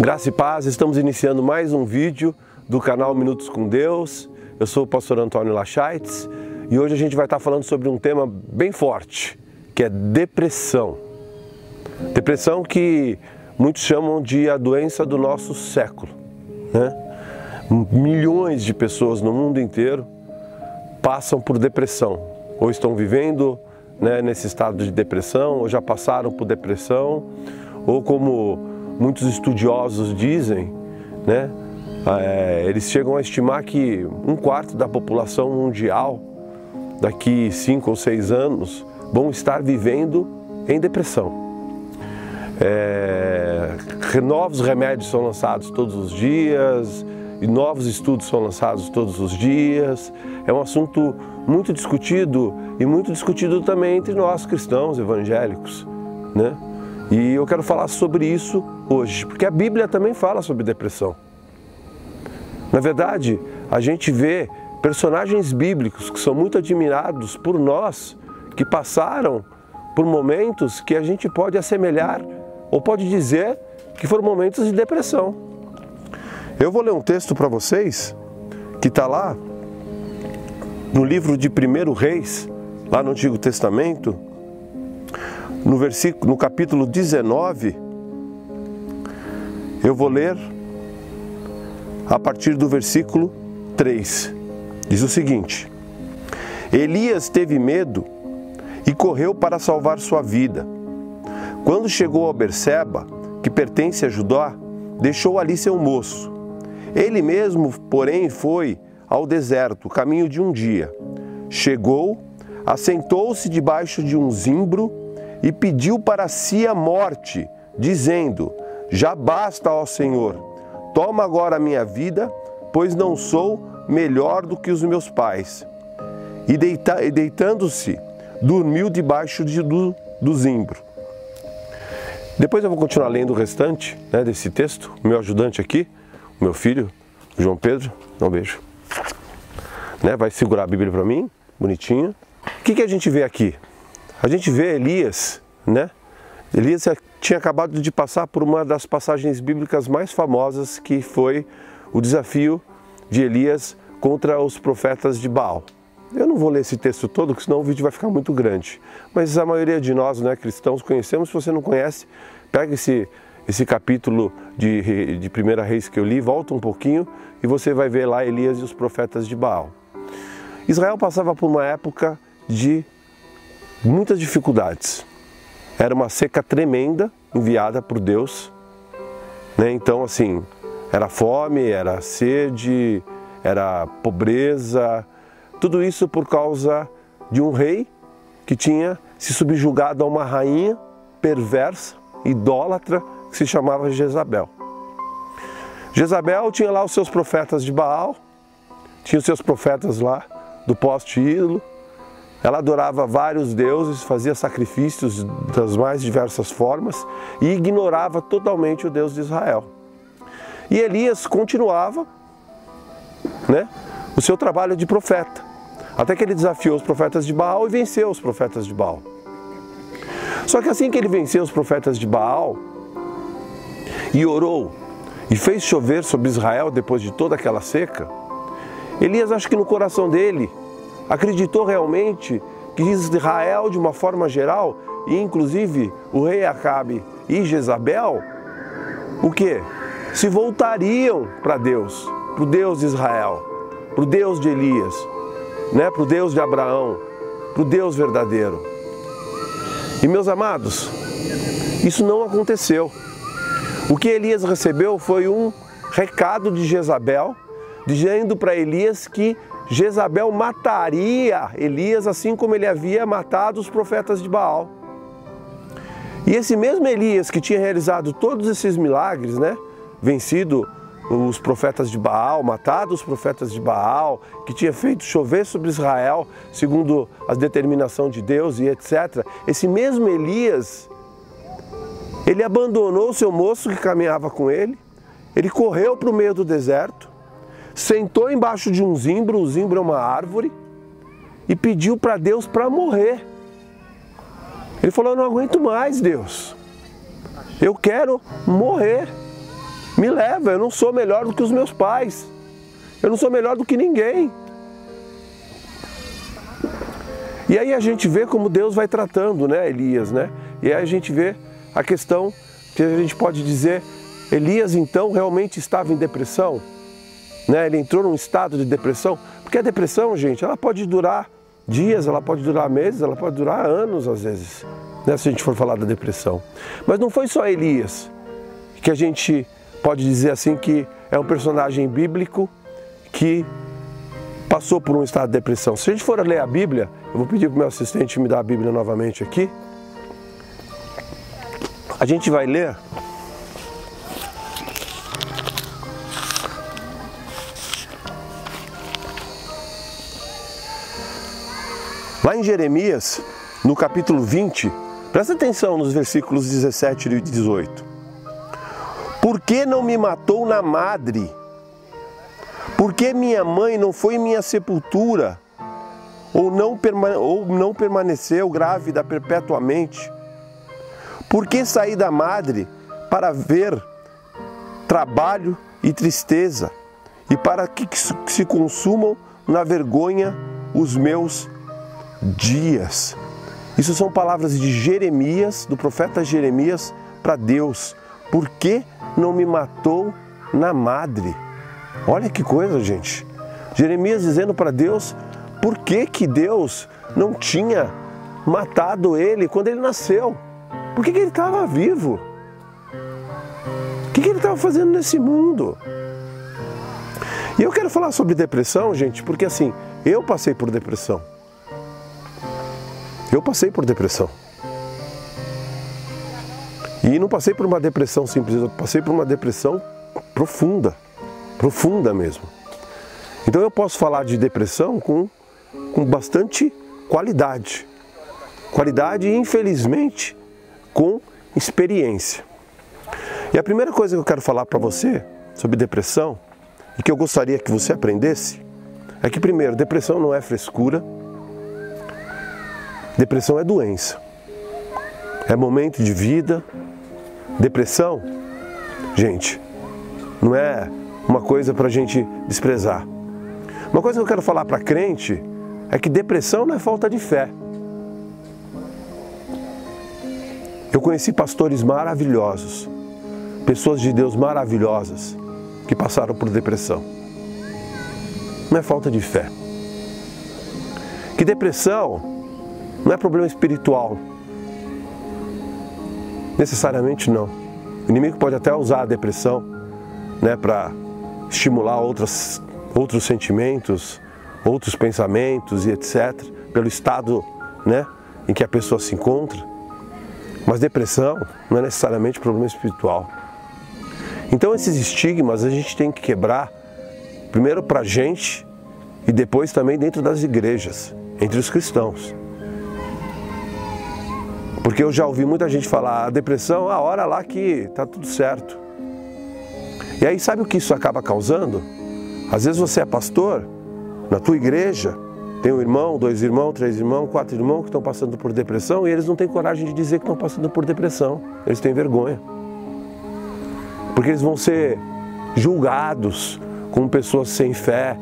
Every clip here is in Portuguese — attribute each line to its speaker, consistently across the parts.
Speaker 1: Graça e paz, estamos iniciando mais um vídeo do canal Minutos com Deus. Eu sou o pastor Antônio Lachaitz e hoje a gente vai estar falando sobre um tema bem forte, que é depressão. Depressão que muitos chamam de a doença do nosso século, né? Milhões de pessoas no mundo inteiro passam por depressão, ou estão vivendo, né, nesse estado de depressão, ou já passaram por depressão, ou como muitos estudiosos dizem, né, eles chegam a estimar que 1/4 da população mundial, daqui 5 ou 6 anos, vão estar vivendo em depressão. Novos remédios são lançados todos os dias, e novos estudos são lançados todos os dias. É um assunto muito discutido e muito discutido também entre nós cristãos evangélicos, né? E eu quero falar sobre isso hoje, porque a Bíblia também fala sobre depressão. Na verdade, a gente vê personagens bíblicos que são muito admirados por nós, que passaram por momentos que a gente pode assemelhar ou pode dizer que foram momentos de depressão. Eu vou ler um texto para vocês que está lá no livro de 1 Reis, lá no Antigo Testamento, no capítulo 19, eu vou ler a partir do versículo 3. Diz o seguinte: Elias teve medo e correu para salvar sua vida. Quando chegou a Berseba, que pertence a Judá, deixou ali seu moço. Ele mesmo, porém, foi ao deserto, caminho de um dia. Chegou, assentou-se debaixo de um zimbro e pediu para si a morte, dizendo: Já basta, ó Senhor, toma agora a minha vida, pois não sou melhor do que os meus pais. E deitando-se, dormiu debaixo do zimbro. Depois eu vou continuar lendo o restante, né, desse texto. O meu ajudante aqui, o meu filho, João Pedro, dá um beijo, né, vai segurar a Bíblia para mim, bonitinho. O que a gente vê aqui? A gente vê Elias, né? Elias tinha acabado de passar por uma das passagens bíblicas mais famosas, que foi o desafio de Elias contra os profetas de Baal. Eu não vou ler esse texto todo, porque senão o vídeo vai ficar muito grande. Mas a maioria de nós, né, cristãos, conhecemos. Se você não conhece, pega esse capítulo de 1 Reis que eu li, volta um pouquinho e você vai ver lá Elias e os profetas de Baal. Israel passava por uma época de muitas dificuldades. Era uma seca tremenda enviada por Deus, né? Então, assim, era fome, era sede, era pobreza, tudo isso por causa de um rei que tinha se subjugado a uma rainha perversa, idólatra, que se chamava Jezabel. Jezabel tinha lá os seus profetas de Baal, tinha os seus profetas lá do poste ídolo. Ela adorava vários deuses, fazia sacrifícios das mais diversas formas e ignorava totalmente o Deus de Israel. E Elias continuava, né, o seu trabalho de profeta, até que ele desafiou os profetas de Baal e venceu os profetas de Baal. Só que assim que ele venceu os profetas de Baal e orou e fez chover sobre Israel depois de toda aquela seca, Elias, acho que no coração dele, acreditou realmente que Israel, de uma forma geral, e inclusive o rei Acabe e Jezabel, o quê? Se voltariam para Deus, para o Deus de Israel, para o Deus de Elias, né? Para o Deus de Abraão, para o Deus verdadeiro. E meus amados, isso não aconteceu. O que Elias recebeu foi um recado de Jezabel, dizendo para Elias que Jezabel mataria Elias, assim como ele havia matado os profetas de Baal. E esse mesmo Elias que tinha realizado todos esses milagres, né, vencido os profetas de Baal, matado os profetas de Baal, que tinha feito chover sobre Israel, segundo a determinação de Deus e etc. Esse mesmo Elias, ele abandonou o seu moço que caminhava com ele, ele correu para o meio do deserto, sentou embaixo de um zimbro, o zimbro é uma árvore, e pediu para Deus para morrer. Ele falou: eu não aguento mais, Deus, eu quero morrer. Me leva, eu não sou melhor do que os meus pais. Eu não sou melhor do que ninguém. E aí a gente vê como Deus vai tratando, né, Elias, né? E aí a gente vê a questão que a gente pode dizer, Elias então realmente estava em depressão, né? Ele entrou num estado de depressão, porque a depressão, gente, ela pode durar dias, ela pode durar meses, ela pode durar anos às vezes, né, se a gente for falar da depressão. Mas não foi só Elias que a gente pode dizer assim que é um personagem bíblico que passou por um estado de depressão. Se a gente for ler a Bíblia, eu vou pedir para o meu assistente me dar a Bíblia novamente aqui. A gente vai ler lá em Jeremias, no capítulo 20, presta atenção nos versículos 17 e 18. Por que não me matou na madre? Por que minha mãe não foi em minha sepultura? Ou não permaneceu grávida perpetuamente? Por que saí da madre para ver trabalho e tristeza, e para que se consumam na vergonha os meus dias? Isso são palavras de Jeremias, do profeta Jeremias, para Deus. Por que não me matou na madre? Olha que coisa, gente. Jeremias dizendo para Deus por que Deus não tinha matado ele quando ele nasceu. Por que ele estava vivo? O que ele estava fazendo nesse mundo? E eu quero falar sobre depressão, gente, porque assim, eu passei por depressão. Eu passei por depressão. E não passei por uma depressão simples, eu passei por uma depressão profunda. Profunda mesmo. Então eu posso falar de depressão com bastante qualidade. Qualidade e, infelizmente, com experiência. E a primeira coisa que eu quero falar para você sobre depressão, e que eu gostaria que você aprendesse, é que primeiro, depressão não é frescura, depressão é doença, é momento de vida. Depressão, gente, não é uma coisa para a gente desprezar. Uma coisa que eu quero falar para crente é que depressão não é falta de fé. Eu conheci pastores maravilhosos, pessoas de Deus maravilhosas que passaram por depressão. Não é falta de fé. Que depressão não é problema espiritual. Necessariamente não. O inimigo pode até usar a depressão, né, para estimular outros sentimentos, outros pensamentos e etc., pelo estado, né, em que a pessoa se encontra. Mas depressão não é necessariamente problema espiritual. Então esses estigmas a gente tem que quebrar, primeiro para a gente e depois também dentro das igrejas, entre os cristãos. Porque eu já ouvi muita gente falar, a depressão, a hora lá que está tudo certo. E aí sabe o que isso acaba causando? Às vezes você é pastor, na tua igreja, tem um irmão, 2 irmãos, 3 irmãos, 4 irmãos que estão passando por depressão e eles não têm coragem de dizer que estão passando por depressão. Eles têm vergonha. Porque eles vão ser julgados como pessoas sem fé,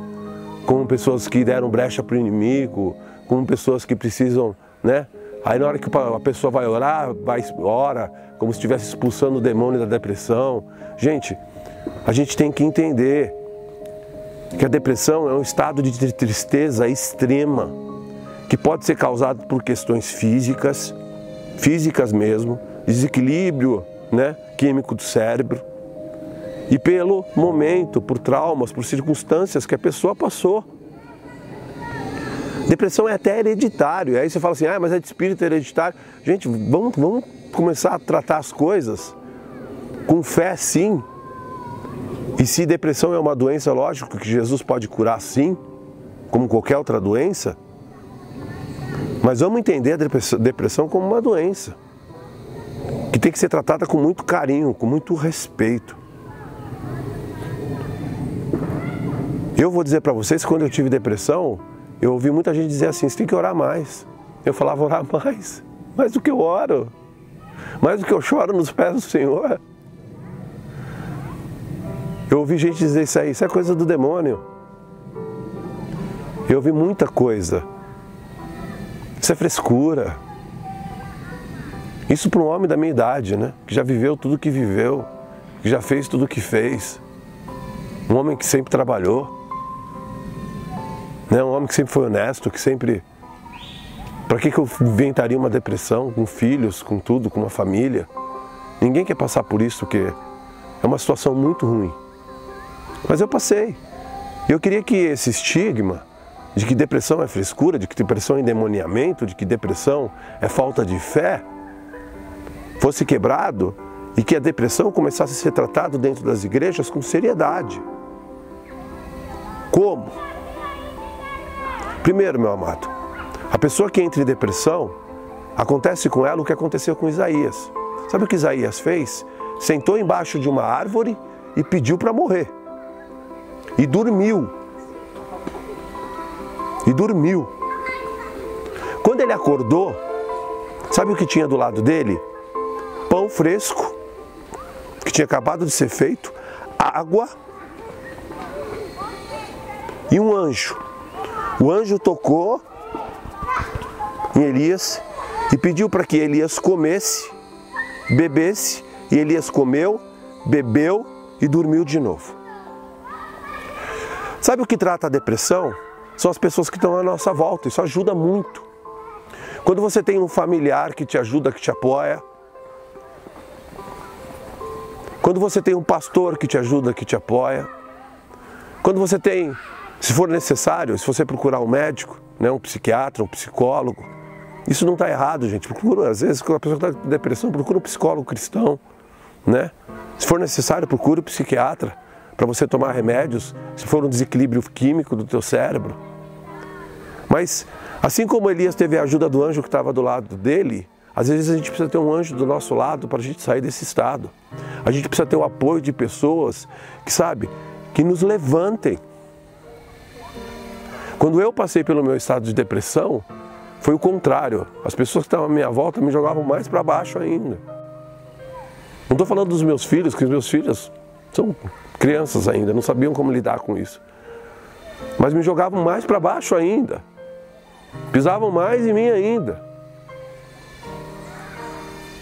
Speaker 1: como pessoas que deram brecha para o inimigo, como pessoas que precisam, né? Aí na hora que a pessoa vai orar, ora como se estivesse expulsando o demônio da depressão. Gente, a gente tem que entender que a depressão é um estado de tristeza extrema, que pode ser causado por questões físicas mesmo, desequilíbrio, né, químico do cérebro, e pelo momento, por traumas, por circunstâncias que a pessoa passou. Depressão é até hereditário, aí você fala assim, mas é de espírito hereditário. Gente, vamos começar a tratar as coisas com fé, sim. E se depressão é uma doença, lógico que Jesus pode curar, sim, como qualquer outra doença. Mas vamos entender a depressão como uma doença, que tem que ser tratada com muito carinho, com muito respeito. Eu vou dizer para vocês que quando eu tive depressão, eu ouvi muita gente dizer assim, você tem que orar mais. Eu falava, orar mais do que eu oro, mais do que eu choro nos pés do Senhor. Eu ouvi gente dizer isso é coisa do demônio. Eu ouvi muita coisa. Isso é frescura. Isso para um homem da minha idade, né? Que já viveu tudo que viveu, que já fez tudo que fez. Um homem que sempre trabalhou, né? Um homem que sempre foi honesto, que sempre... Para que eu inventaria uma depressão com filhos, com tudo, com uma família? Ninguém quer passar por isso, porque é uma situação muito ruim. Mas eu passei. E eu queria que esse estigma de que depressão é frescura, de que depressão é endemoniamento, de que depressão é falta de fé, fosse quebrado e que a depressão começasse a ser tratada dentro das igrejas com seriedade. Como? Primeiro, meu amado, a pessoa que entra em depressão, acontece com ela o que aconteceu com Isaías. Sabe o que Isaías fez? Sentou embaixo de uma árvore e pediu para morrer. E dormiu. E dormiu. Quando ele acordou, sabe o que tinha do lado dele? Pão fresco, que tinha acabado de ser feito, água e um anjo. O anjo tocou em Elias e pediu para que Elias comesse, bebesse, e Elias comeu, bebeu e dormiu de novo. Sabe o que trata a depressão? São as pessoas que estão à nossa volta, isso ajuda muito. Quando você tem um familiar que te ajuda, que te apoia, quando você tem um pastor que te ajuda, que te apoia, quando você tem, se for necessário, se você procurar um médico, né, um psiquiatra, um psicólogo, isso não está errado, gente. Procura, às vezes, quando a pessoa está com depressão, procura um psicólogo cristão, né? Se for necessário, procure um psiquiatra para você tomar remédios, se for um desequilíbrio químico do teu cérebro. Mas, assim como Elias teve a ajuda do anjo que estava do lado dele, às vezes a gente precisa ter um anjo do nosso lado para a gente sair desse estado. A gente precisa ter o apoio de pessoas que, sabe, que nos levantem. Quando eu passei pelo meu estado de depressão, foi o contrário. As pessoas que estavam à minha volta me jogavam mais para baixo ainda. Não estou falando dos meus filhos, que os meus filhos são crianças ainda, não sabiam como lidar com isso. Mas me jogavam mais para baixo ainda. Pisavam mais em mim ainda.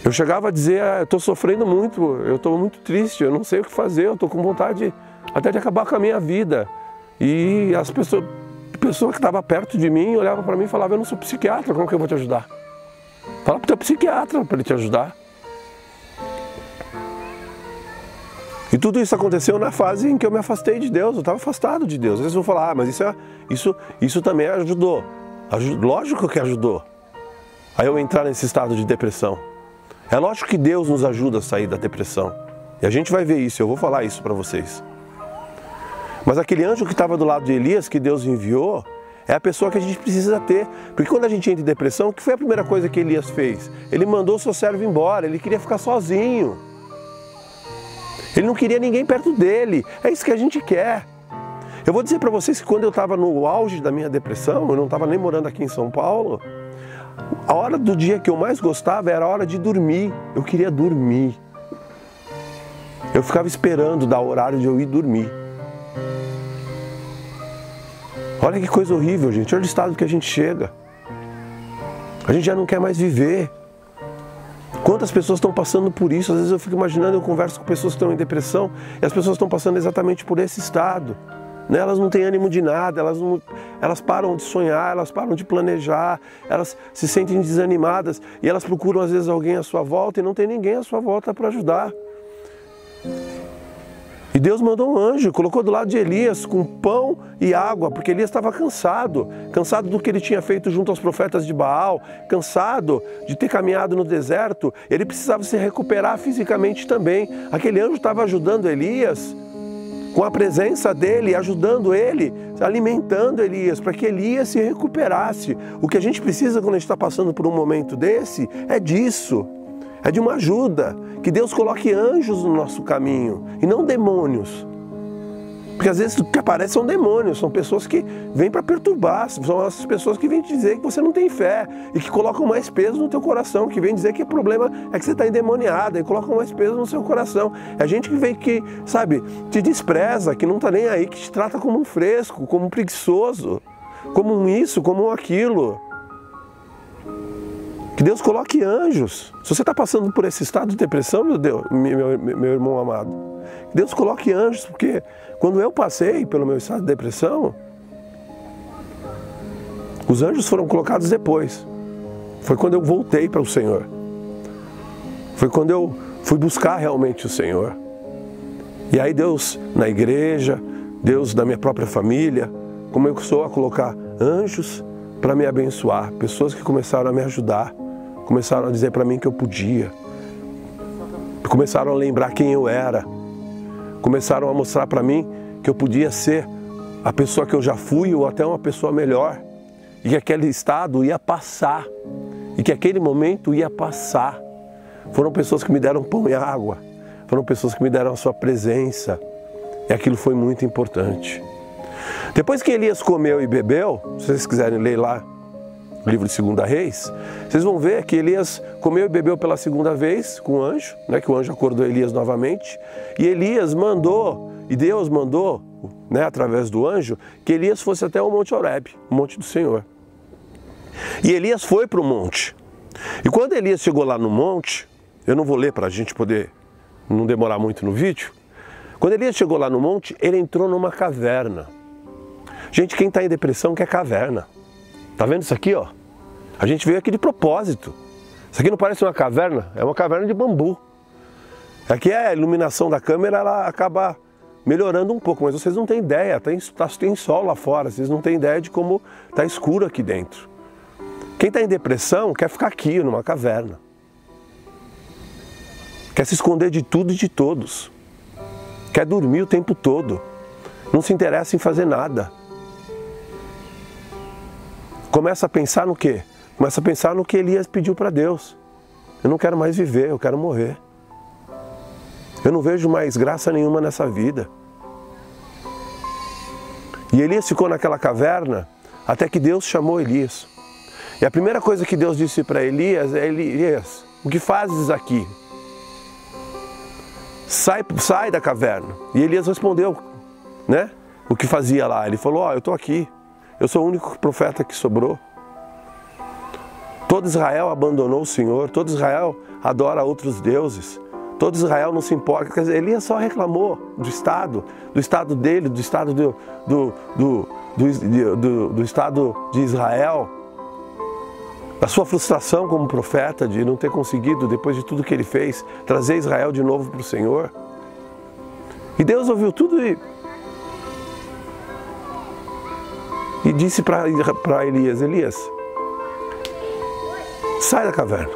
Speaker 1: Eu chegava a dizer, eu estou sofrendo muito, eu estou muito triste, eu não sei o que fazer, eu estou com vontade até de acabar com a minha vida. E as pessoas que estavam perto de mim olhavam para mim e falavam, eu não sou psiquiatra, como que eu vou te ajudar? Fala para o teu psiquiatra para ele te ajudar. E tudo isso aconteceu na fase em que eu me afastei de Deus, eu estava afastado de Deus. Às vezes eu vou falar, mas isso também ajudou. Lógico que ajudou a eu entrar nesse estado de depressão. É lógico que Deus nos ajuda a sair da depressão. E a gente vai ver isso, eu vou falar isso para vocês. Mas aquele anjo que estava do lado de Elias, que Deus enviou, é a pessoa que a gente precisa ter. Porque quando a gente entra em depressão, o que foi a primeira coisa que Elias fez? Ele mandou o seu servo embora, ele queria ficar sozinho. Ele não queria ninguém perto dele. É isso que a gente quer. Eu vou dizer para vocês que quando eu estava no auge da minha depressão, eu não estava nem morando aqui em São Paulo, a hora do dia que eu mais gostava era a hora de dormir. Eu queria dormir. Eu ficava esperando dar o horário de eu ir dormir. Olha que coisa horrível, gente. Olha o estado que a gente chega. A gente já não quer mais viver. Quantas pessoas estão passando por isso? Às vezes eu fico imaginando, eu converso com pessoas que estão em depressão e as pessoas estão passando exatamente por esse estado. Né? Elas não têm ânimo de nada, elas param de sonhar, elas param de planejar, elas se sentem desanimadas e elas procuram às vezes alguém à sua volta e não tem ninguém à sua volta para ajudar. E Deus mandou um anjo, colocou do lado de Elias com pão e água, porque Elias estava cansado do que ele tinha feito junto aos profetas de Baal, cansado de ter caminhado no deserto, ele precisava se recuperar fisicamente também. Aquele anjo estava ajudando Elias, com a presença dele, ajudando ele, alimentando Elias, para que Elias se recuperasse. O que a gente precisa quando a gente está passando por um momento desse é disso. É de uma ajuda, que Deus coloque anjos no nosso caminho e não demônios. Porque às vezes o que aparece são demônios, são pessoas que vêm para perturbar, são as pessoas que vêm te dizer que você não tem fé e que colocam mais peso no teu coração, que vêm dizer que o problema é que você está endemoniado e colocam mais peso no seu coração. É gente que vem que, sabe, te despreza, que não está nem aí, que te trata como um fresco, como um preguiçoso, como um isso, como um aquilo. Que Deus coloque anjos. Se você está passando por esse estado de depressão, meu Deus, meu irmão amado, que Deus coloque anjos, porque quando eu passei pelo meu estado de depressão, os anjos foram colocados depois. Foi quando eu voltei para o Senhor. Foi quando eu fui buscar realmente o Senhor. E aí Deus na igreja, Deus na minha própria família, começou a colocar anjos para me abençoar. Pessoas que começaram a me ajudar. Começaram a dizer para mim que eu podia. Começaram a lembrar quem eu era. Começaram a mostrar para mim que eu podia ser a pessoa que eu já fui ou até uma pessoa melhor. E que aquele estado ia passar. E que aquele momento ia passar. Foram pessoas que me deram pão e água. Foram pessoas que me deram a sua presença. E aquilo foi muito importante. Depois que Elias comeu e bebeu, se vocês quiserem ler lá o livro de 2 Reis, vocês vão ver que Elias comeu e bebeu pela segunda vez com o anjo, né, que o anjo acordou Elias novamente, e Elias mandou, e Deus mandou, né, através do anjo, que Elias fosse até o Monte Horebe, o monte do Senhor. E Elias foi para o monte. E quando Elias chegou lá no monte, eu não vou ler para a gente poder não demorar muito no vídeo, quando Elias chegou lá no monte, ele entrou numa caverna. Gente, quem está em depressão quer caverna. Tá vendo isso aqui, ó? A gente veio aqui de propósito. Isso aqui não parece uma caverna? É uma caverna de bambu. Aqui a iluminação da câmera, ela acaba melhorando um pouco, mas vocês não têm ideia. Tem sol lá fora, vocês não têm ideia de como tá escuro aqui dentro. Quem está em depressão quer ficar aqui, numa caverna. Quer se esconder de tudo e de todos. Quer dormir o tempo todo. Não se interessa em fazer nada. Começa a pensar no quê? Começa a pensar no que Elias pediu para Deus. Eu não quero mais viver, eu quero morrer. Eu não vejo mais graça nenhuma nessa vida. E Elias ficou naquela caverna até que Deus chamou Elias. E a primeira coisa que Deus disse para Elias é: Elias, o que fazes aqui? Sai da caverna. E Elias respondeu, né? O que fazia lá? Ele falou: eu estou aqui. Eu sou o único profeta que sobrou. Todo Israel abandonou o Senhor, todo Israel adora outros deuses, todo Israel não se importa. Quer dizer, Elias só reclamou do estado dele, do estado do estado de Israel, da sua frustração como profeta de não ter conseguido, depois de tudo que ele fez, trazer Israel de novo para o Senhor. E Deus ouviu tudo e disse para Elias: Elias, sai da caverna.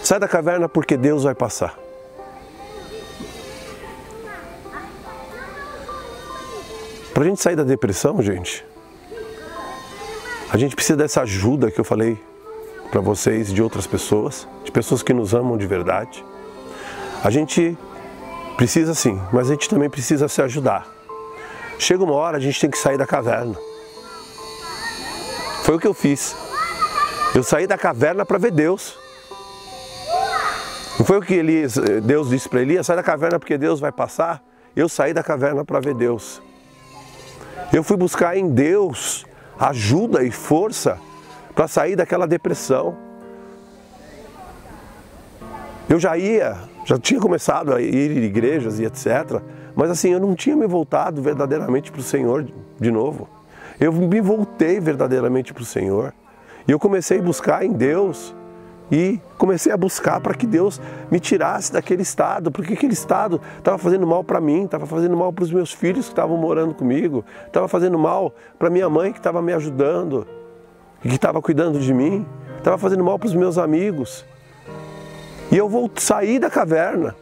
Speaker 1: Sai da caverna porque Deus vai passar. Para a gente sair da depressão, gente, a gente precisa dessa ajuda que eu falei para vocês, de outras pessoas, de pessoas que nos amam de verdade. A gente precisa sim, mas a gente também precisa se ajudar. Chega uma hora, a gente tem que sair da caverna. Foi o que eu fiz. Eu saí da caverna para ver Deus. Não foi o que Deus disse para Elias: sai da caverna porque Deus vai passar? Eu saí da caverna para ver Deus. Eu fui buscar em Deus ajuda e força para sair daquela depressão. Eu já tinha começado a ir em igrejas e etc. Mas assim, eu não tinha me voltado verdadeiramente para o Senhor de novo. Eu me voltei verdadeiramente para o Senhor. E eu comecei a buscar em Deus. E comecei a buscar para que Deus me tirasse daquele estado. Porque aquele estado estava fazendo mal para mim, estava fazendo mal para os meus filhos que estavam morando comigo. Estava fazendo mal para minha mãe que estava me ajudando. E que estava cuidando de mim. Estava fazendo mal para os meus amigos. E eu saí da caverna.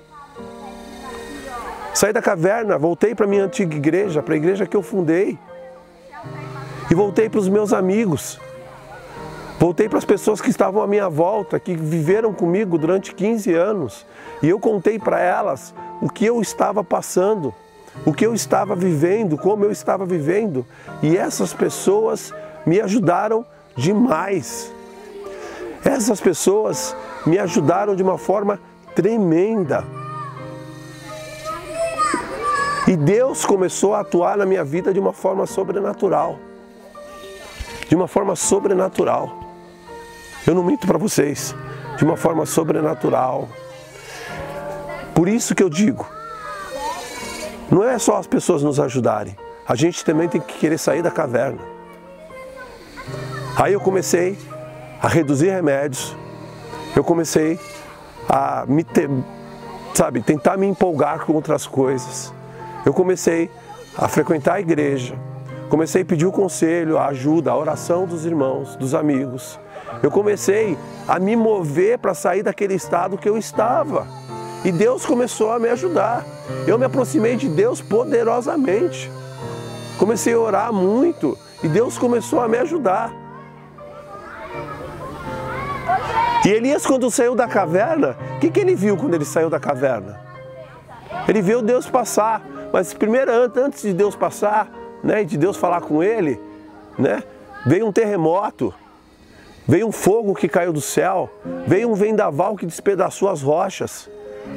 Speaker 1: Saí da caverna, voltei para a minha antiga igreja, para a igreja que eu fundei. E voltei para os meus amigos. Voltei para as pessoas que estavam à minha volta, que viveram comigo durante 15 anos. E eu contei para elas o que eu estava passando, o que eu estava vivendo, como eu estava vivendo. E essas pessoas me ajudaram demais. Essas pessoas me ajudaram de uma forma tremenda. E Deus começou a atuar na minha vida de uma forma sobrenatural. De uma forma sobrenatural. Eu não minto para vocês. De uma forma sobrenatural. Por isso que eu digo, não é só as pessoas nos ajudarem. A gente também tem que querer sair da caverna. Aí eu comecei a reduzir remédios. Eu comecei a tentar me empolgar com outras coisas. Eu comecei a frequentar a igreja. Comecei a pedir o conselho, a ajuda, a oração dos irmãos, dos amigos. Eu comecei a me mover para sair daquele estado que eu estava. E Deus começou a me ajudar. Eu me aproximei de Deus poderosamente. Comecei a orar muito e Deus começou a me ajudar. E Elias, quando saiu da caverna, o que ele viu quando ele saiu da caverna? Ele viu Deus passar. Mas primeiro, antes de Deus passar, né, de Deus falar com ele, né, veio um terremoto, veio um fogo que caiu do céu, veio um vendaval que despedaçou as rochas.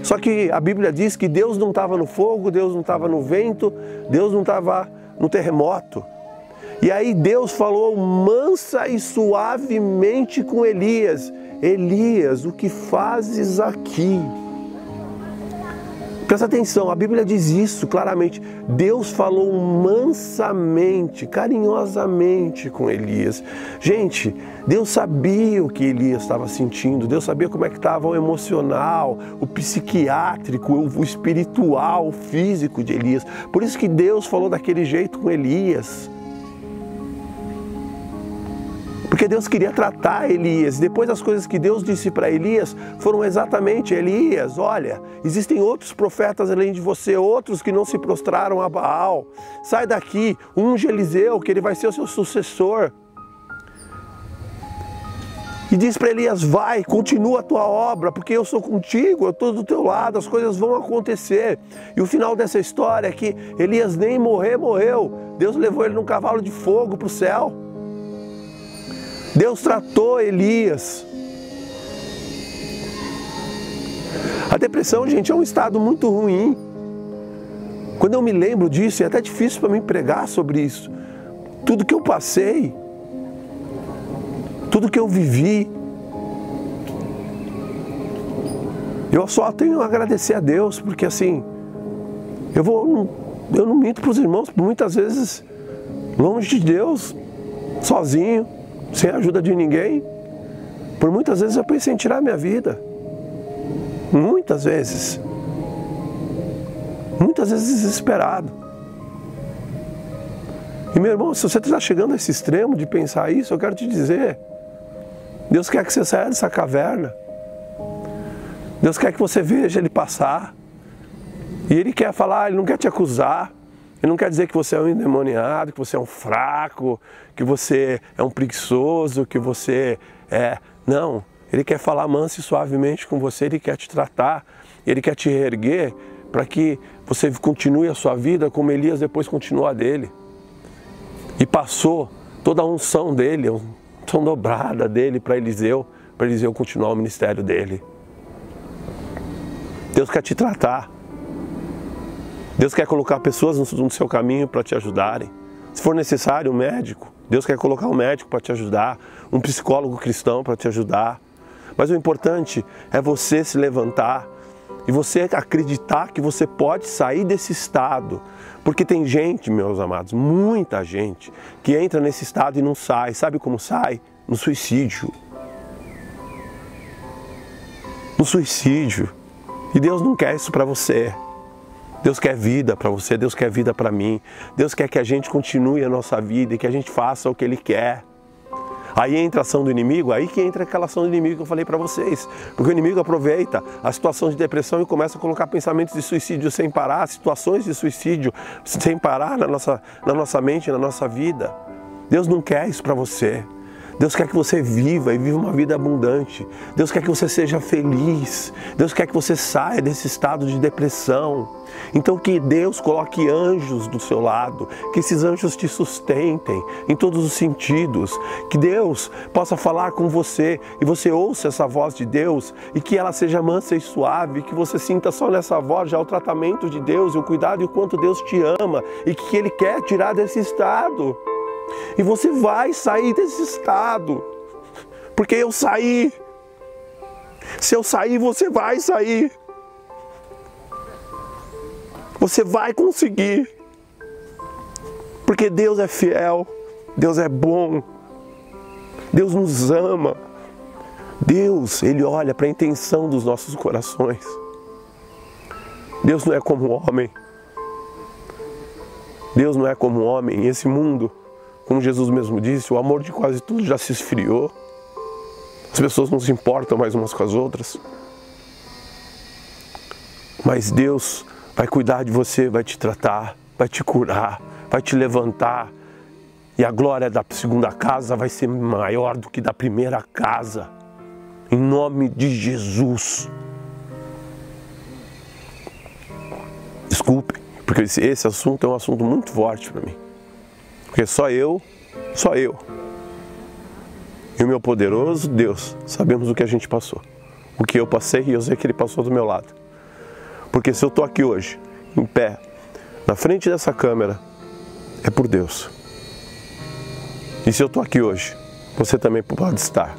Speaker 1: Só que a Bíblia diz que Deus não estava no fogo, Deus não estava no vento, Deus não estava no terremoto. E aí Deus falou mansa e suavemente com Elias: Elias, o que fazes aqui? Presta atenção, a Bíblia diz isso claramente. Deus falou mansamente, carinhosamente com Elias. Gente, Deus sabia o que Elias estava sentindo, Deus sabia como é que estava o emocional, o psiquiátrico, o espiritual, o físico de Elias. Por isso que Deus falou daquele jeito com Elias. Porque Deus queria tratar Elias. Depois as coisas que Deus disse para Elias foram exatamente: Elias, olha, existem outros profetas além de você, outros que não se prostraram a Baal. Sai daqui, unge Eliseu, que ele vai ser o seu sucessor. E diz para Elias: vai, continua a tua obra, porque eu sou contigo, eu estou do teu lado, as coisas vão acontecer. E o final dessa história é que Elias nem morreu. Deus levou ele num cavalo de fogo para o céu. Deus tratou Elias. A depressão, gente, é um estado muito ruim. Quando eu me lembro disso, é até difícil para mim pregar sobre isso. Tudo que eu passei, tudo que eu vivi, eu só tenho a agradecer a Deus, porque assim, eu não minto para os irmãos, muitas vezes longe de Deus, sozinho, sem a ajuda de ninguém. Por muitas vezes eu pensei em tirar minha vida. Muitas vezes. Muitas vezes desesperado. E meu irmão, se você está chegando a esse extremo de pensar isso, eu quero te dizer: Deus quer que você saia dessa caverna. Deus quer que você veja Ele passar. E Ele quer falar, Ele não quer te acusar. Ele não quer dizer que você é um endemoniado, que você é um fraco, que você é um preguiçoso, que você é... Não, Ele quer falar manso e suavemente com você, Ele quer te tratar, Ele quer te reerguer para que você continue a sua vida como Elias depois continuou a dele. E passou toda a unção dele, a unção dobrada dele para Eliseu continuar o ministério dele. Deus quer te tratar. Deus quer colocar pessoas no seu caminho para te ajudarem. Se for necessário, um médico. Deus quer colocar um médico para te ajudar, um psicólogo cristão para te ajudar. Mas o importante é você se levantar e você acreditar que você pode sair desse estado. Porque tem gente, meus amados, muita gente, que entra nesse estado e não sai. Sabe como sai? No suicídio. No suicídio. E Deus não quer isso para você. Deus quer vida para você, Deus quer vida para mim. Deus quer que a gente continue a nossa vida e que a gente faça o que Ele quer. Aí entra a ação do inimigo, aí que entra aquela ação do inimigo que eu falei para vocês. Porque o inimigo aproveita a situação de depressão e começa a colocar pensamentos de suicídio sem parar, situações de suicídio sem parar na nossa mente, na nossa vida. Deus não quer isso para você. Deus quer que você viva e viva uma vida abundante. Deus quer que você seja feliz. Deus quer que você saia desse estado de depressão. Então que Deus coloque anjos do seu lado, que esses anjos te sustentem em todos os sentidos, que Deus possa falar com você e você ouça essa voz de Deus e que ela seja mansa e suave, que você sinta só nessa voz já o tratamento de Deus e o cuidado e o quanto Deus te ama e que Ele quer tirar desse estado. E você vai sair desse estado, porque eu saí. Se eu sair, você vai sair. Você vai conseguir, porque Deus é fiel, Deus é bom, Deus nos ama. Deus, Ele olha para a intenção dos nossos corações. Deus não é como o homem. Deus não é como o homem. Esse mundo, como Jesus mesmo disse, o amor de quase tudo já se esfriou. As pessoas não se importam mais umas com as outras. Mas Deus vai cuidar de você, vai te tratar, vai te curar, vai te levantar. E a glória da segunda casa vai ser maior do que da primeira casa. Em nome de Jesus. Desculpe, porque esse assunto é um assunto muito forte para mim. Porque só eu e o meu poderoso Deus sabemos o que a gente passou. O que eu passei e eu sei que Ele passou do meu lado. Porque se eu estou aqui hoje, em pé, na frente dessa câmera, é por Deus. E se eu estou aqui hoje, você também pode estar.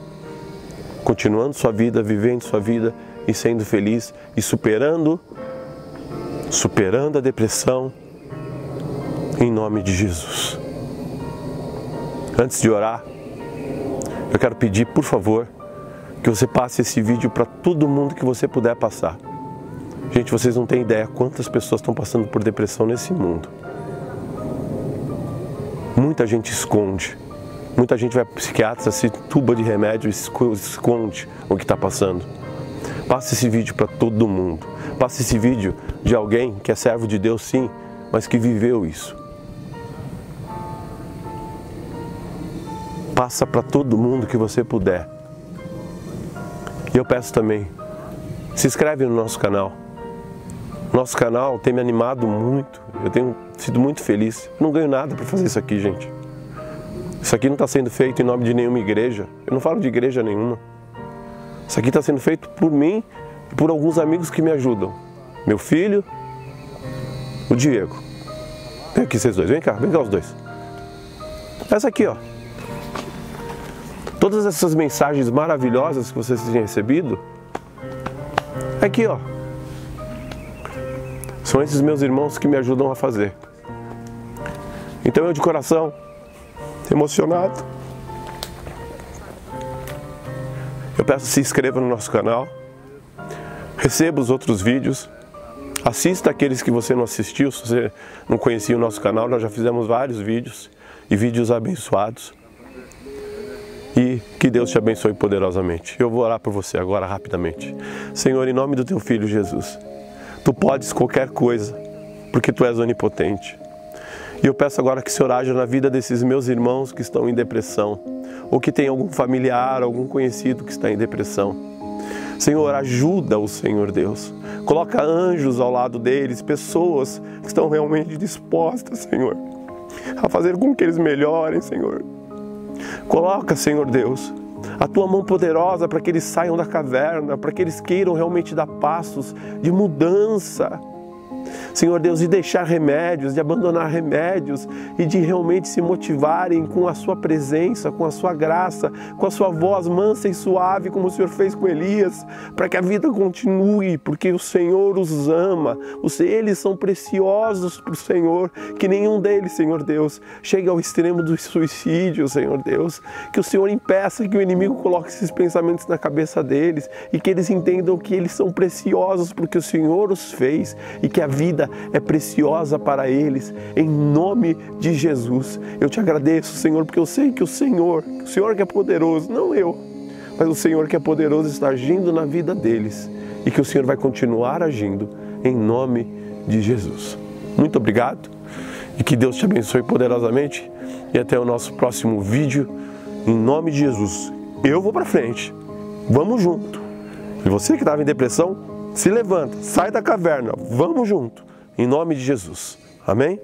Speaker 1: Continuando sua vida, vivendo sua vida e sendo feliz e superando a depressão em nome de Jesus. Antes de orar, eu quero pedir, por favor, que você passe esse vídeo para todo mundo que você puder passar. Gente, vocês não têm ideia quantas pessoas estão passando por depressão nesse mundo. Muita gente esconde. Muita gente vai para o psiquiatra, se tuba de remédio e esconde o que está passando. Passe esse vídeo para todo mundo. Passe esse vídeo de alguém que é servo de Deus, sim, mas que viveu isso. Passa para todo mundo que você puder. E eu peço também, se inscreve no nosso canal. Nosso canal tem me animado muito. Eu tenho sido muito feliz. Eu não ganho nada para fazer isso aqui, gente. Isso aqui não está sendo feito em nome de nenhuma igreja. Eu não falo de igreja nenhuma. Isso aqui está sendo feito por mim e por alguns amigos que me ajudam. Meu filho, o Diego. Vem aqui vocês dois, vem cá os dois. Essa aqui, ó. Todas essas mensagens maravilhosas que vocês têm recebido, aqui, ó. São esses meus irmãos que me ajudam a fazer. Então eu de coração, emocionado, eu peço que se inscreva no nosso canal, receba os outros vídeos, assista aqueles que você não assistiu, se você não conhecia o nosso canal, nós já fizemos vários vídeos e vídeos abençoados. E que Deus te abençoe poderosamente. Eu vou orar por você agora rapidamente. Senhor, em nome do Teu Filho Jesus, Tu podes qualquer coisa, porque Tu és onipotente. E eu peço agora que o Senhor haja na vida desses meus irmãos que estão em depressão, ou que tem algum familiar, algum conhecido que está em depressão. Senhor, ajuda-os, Senhor Deus. Coloca anjos ao lado deles, pessoas que estão realmente dispostas, Senhor, a fazer com que eles melhorem, Senhor. Coloca, Senhor Deus, a Tua mão poderosa para que eles saiam da caverna, para que eles queiram realmente dar passos de mudança. Senhor Deus, de deixar remédios, de abandonar remédios e de realmente se motivarem com a Sua presença, com a Sua graça, com a Sua voz mansa e suave, como o Senhor fez com Elias, para que a vida continue, porque o Senhor os ama, eles são preciosos para o Senhor, que nenhum deles, Senhor Deus, chegue ao extremo do suicídio, Senhor Deus, que o Senhor impeça que o inimigo coloque esses pensamentos na cabeça deles e que eles entendam que eles são preciosos porque o Senhor os fez e que a vida é preciosa para eles, em nome de Jesus. Eu te agradeço, Senhor, porque eu sei que o Senhor que é poderoso, não eu, mas o Senhor que é poderoso está agindo na vida deles e que o Senhor vai continuar agindo em nome de Jesus. Muito obrigado e que Deus te abençoe poderosamente e até o nosso próximo vídeo Em nome de Jesus. Eu vou para frente. Vamos junto. E você que estava em depressão, se levanta, sai da caverna. Vamos junto. Em nome de Jesus. Amém?